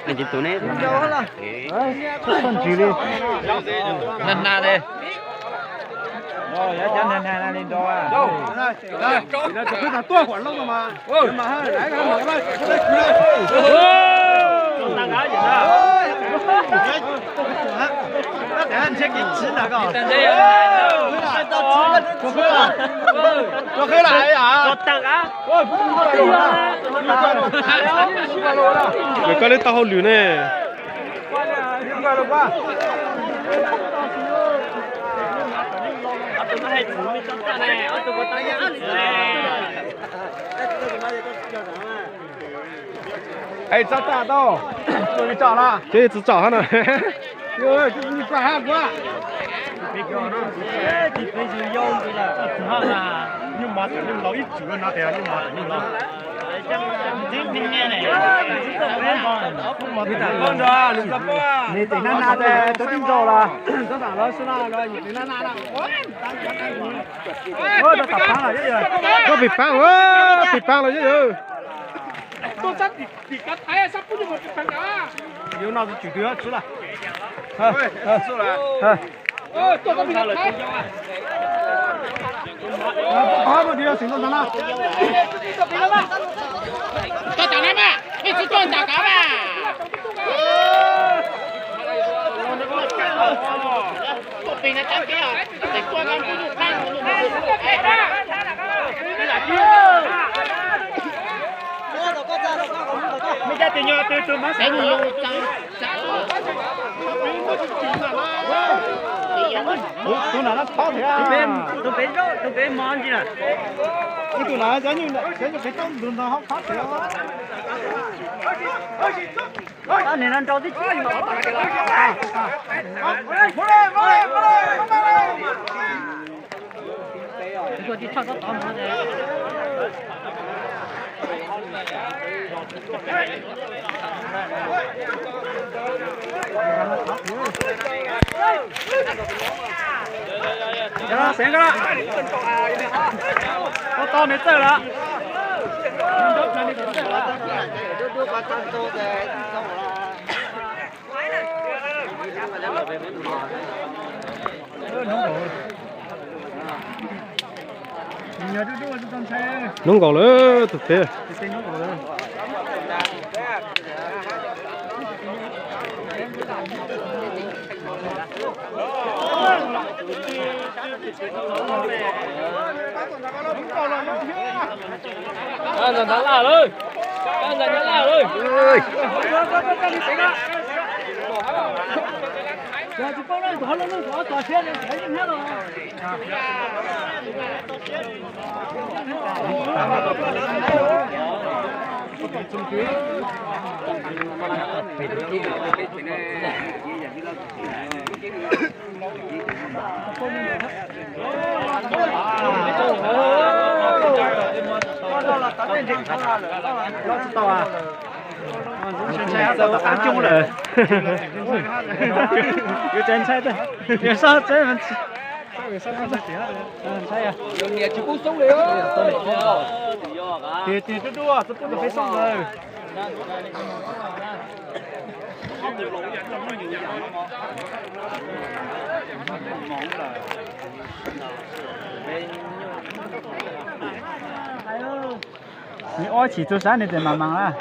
mình chỉ tụi này phân chỉ đi lần nào đây rồi giá chân này lên đó à đâu đây đây chụp cái tua quản lâu rồi mà hai lại cái mở đây tăng cá gì đó để anh check in吃哪个我可以来呀tăng cá người có lấy tao lửa này哎，找大到，终于找了，这一次找上了，哟，你抓下过。别叫了，哎，你飞机要的了，好啦，你妈，你老一煮拿的，你妈，你老。真平面嘞，你等他拿的都听着了，这咋了？是那个你等他拿了，我这打翻了，这个，我被翻了，被翻了，这个。都在底下抬，啥不就我翻啊？有那是绝对要吃了，吃了，多少米抬？好多地方行动上了。到打来吧，一直断打嘎吧。不平的打机啊，你过来不就看？mấy cái tiền nhau từ má sẽ nhiều tụi nào nó khó thế à tụi bé món gì nè tụi nào giống như cái trong tụi nó khó thế à này nó trâu tí chứ mà tôi chỉ cho nó tóm nó đấy đó xem cái đó có to mấy tờ đó nông cỏ nữa thực tế ăn dần thắng là ơi ăn dần thắng là ơi giờ chỉ có nó tỏ xe này thấy như thế rồi tao à ăn chung rồi cái chân sai thôi cái sao thế mình sai à dùng nhà chỉ cú sống đi thì tôi đua tôi phải xong rồi你爱吃做啥你就慢慢啦。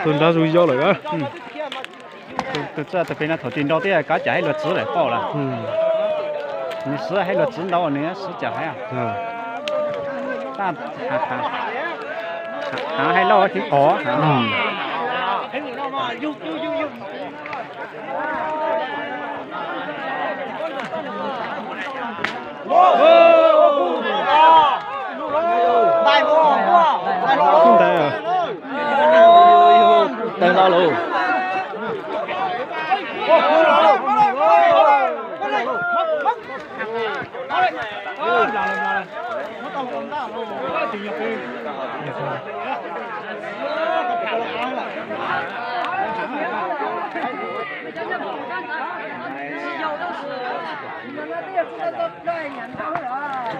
tuần đã rủi ro rồi á thực ra từ khi nó thổi tiền đầu tiên cá chả luật sứ lại bỏ là你sứ hay luật sứ đâu nữa sứ chả hay à ta hay lâu thì có không tay à tay lo luôn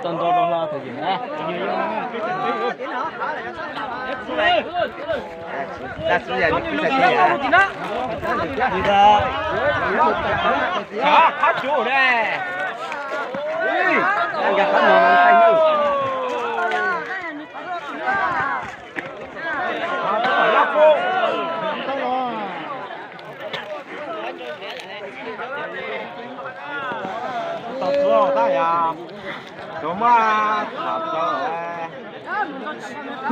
toàn đồ đó là thời gian á. đã sử dụng cái gì à? Đi ra. Đó, phát chủ đây. Đang gặp nó mà thay như. Lắc cô. Tao thua ta ya. Chúng mà thật rồi.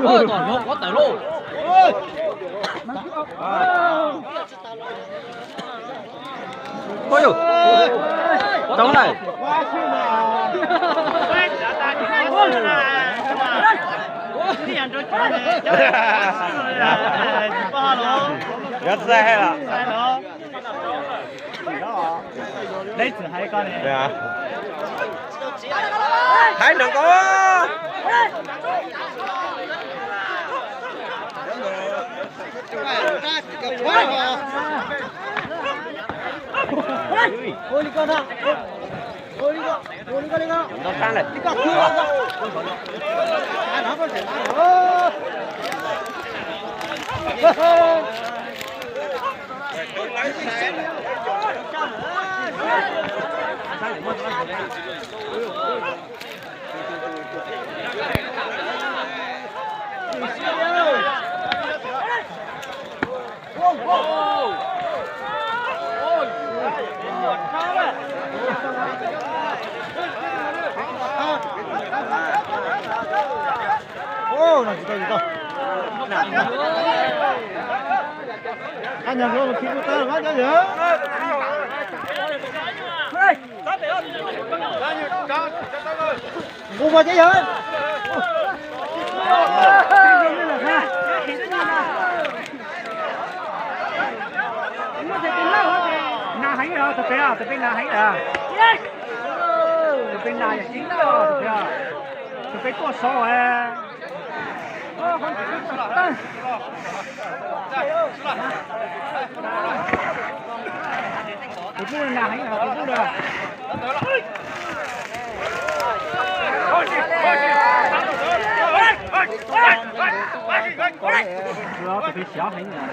Ôi toàn lộ có tải lộ. Ôi dồi. Chống này. Rất dễ là. Đấy chỉ hai con này. Dạ. Thấy được có. Ôi đi con ạ. Ôi đi con. Ôi đi con đi con. Nó sang này. Đi con. Nó có thể. Ô, nó gì đâu. Anh nhầm luôn khi tôi tới nó cho dữ. Ngu mà chứ dữ. Na thấy rồi, thực tế na thấy rồi. Thực tế na là chính đó, thực tế có số à. Cái này là cái được. Rồi, cái bị xéo hành mà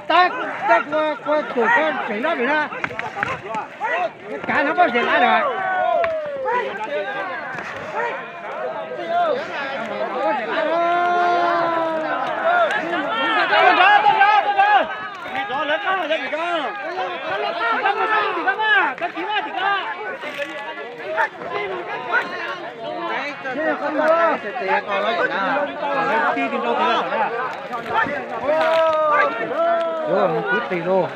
ta qua chủ con chỉnh nó bị na cả nó có chỉnh lại được rồi một chút tiền luôn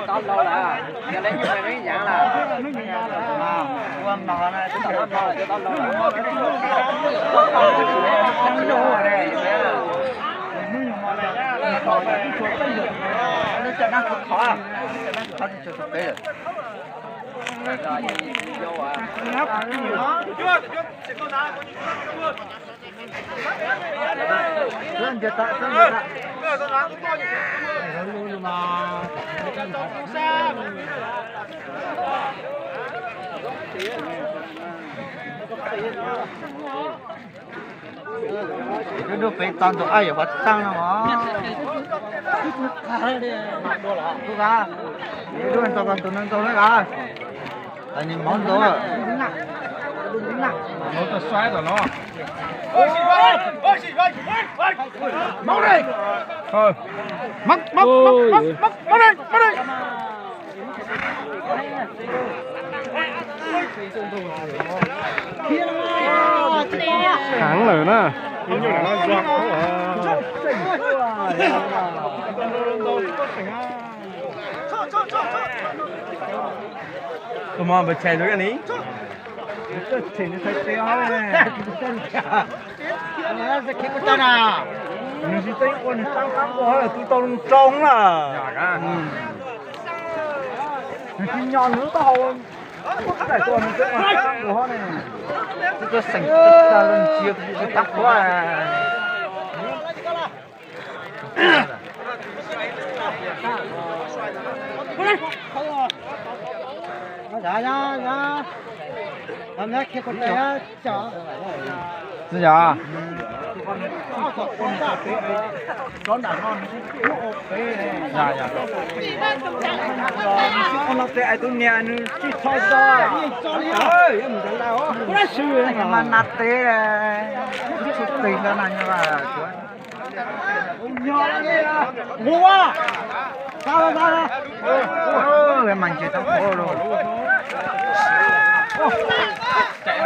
tao lâu là giờ lấy như này mấy dạng là quan nọ này chúng ta lo cho tao lâu nó cho nó khó à nó cho thực tế vô à Lên giờ ta cái đồ phải toàn đồ ai vậy tăng nó mà Itu yang tokan tunan tolan à. Anh nhìn món đó. nó ta xoay rồi nó Mau đi. thôi mắc đi thắng rồi nè Come on, but chạy rồi cái ní. Mình chỉ thấy con tăng tăng của là tụi tao trông là. Chỉ nhon nữa tao. Cái con cái tăng của này. Cái sành ta lên chia cái tắc quá. Dạ. Hôm nay khi con té chở. Bây giờ Con đã ngon. dạ Con nó té tôi nghe nó chỉ thôi sao. Trời em muốn lao. Mà nát té chút tiền ra này như là mua sao em mang chơi tao khổ rồi Chạy